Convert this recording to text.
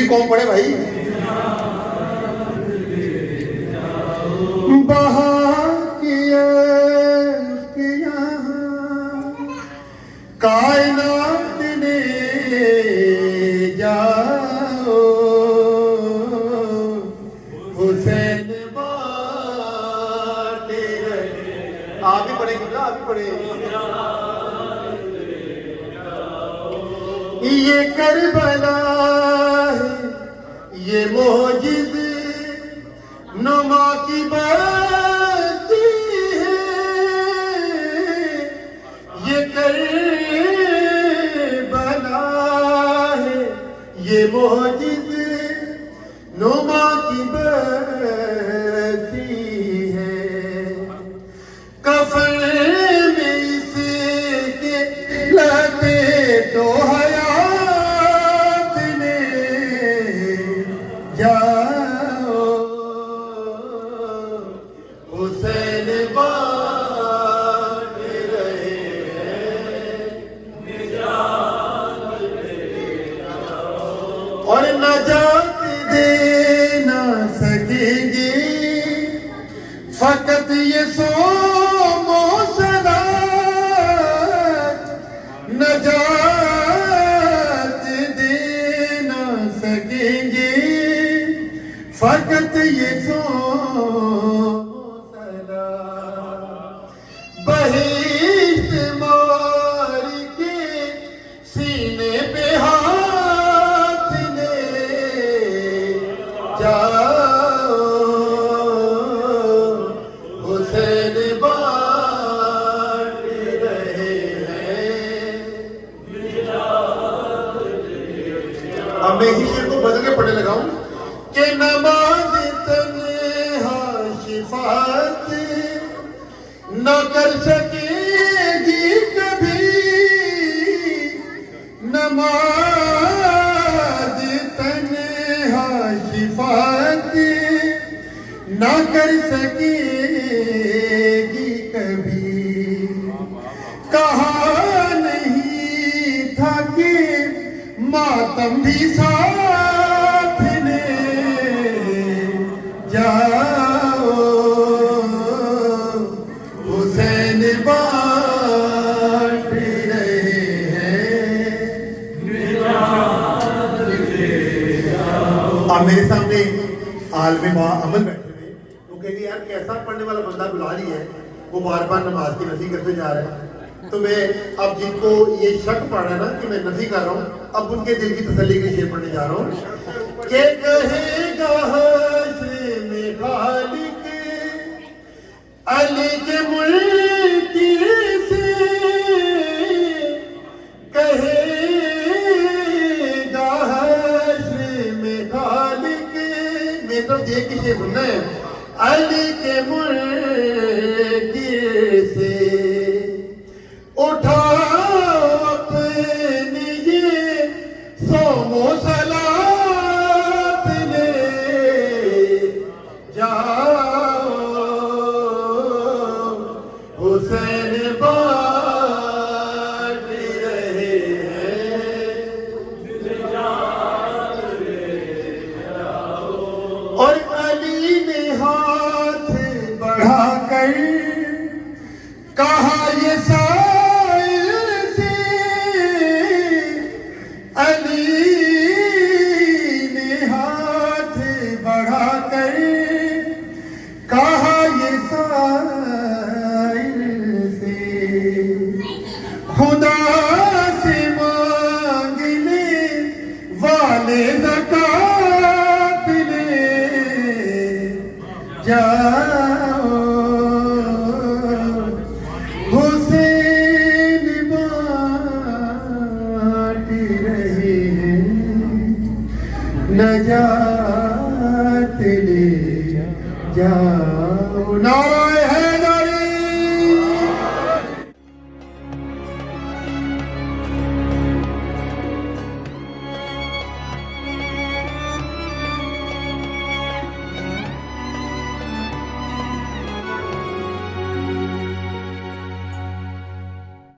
पूरी कौम पढ़े भाई। कायनात ने जाओ हुसैन बाटे रहे। आप ही पढ़ेंगे ना, आप ही पढ़े। ये करबला है, ये मोजिज़ नुमा की बस्ती है। ये करबला है, ये मोजिज़ नुमा की बस्ती है। कफन में इसके लगे तो हयात ने जाओ हुसैन बाटे रहे हैं और नजात दे ना सकेंगे फकत ये सोमो सलात। नजात दे ना सकेंगे फकत ये सोमो सलात। बहिश्त मार के सीने पे हाथ ले जाओ हुसैन बाटे रहे हैं। अब मैं इसी शेर को बदल के पढ़ने लगा हूं कि नमाज तन्हा शिफात न कर सकेगी कभी। नमाज तन्हा शिफात न कर सकेगी कभी। कहा नहीं था कि मातम भी साथ ले जाओ हुसैन बाटे रहे हैं। अब मेरे सामने आलमे अमल बैठे थे, वो कह रही यार कैसा पढ़ने वाला बंदा बुला रही है, वो बार बार नमाज की नफी करते जा रहा है। तो मैं अब जिनको ये शक पड़ रहा है ना कि मैं नफी कर रहा हूँ, अब उनके दिल की तसल्ली के शेर पढ़ने जा रहा हूँ कि कहेगा हाशिम खालिक अली के मुल्की से। कहेगा हाशिम खालिक में तो देख के शेर सुनना है। अली के मुल्की से उठाओ अपनी ये सोमो सलात ले जाओ हुसैन बाटे रहे हैं और अली ने हाथ बढ़ाकर कहा ये अली ने हाथ बढ़ाकर कहा ये साइल से खुदा से मांगने वाले ज़कात ले जाओ हुसैन बाटे रहे हैं नजात ले जाओ। नारा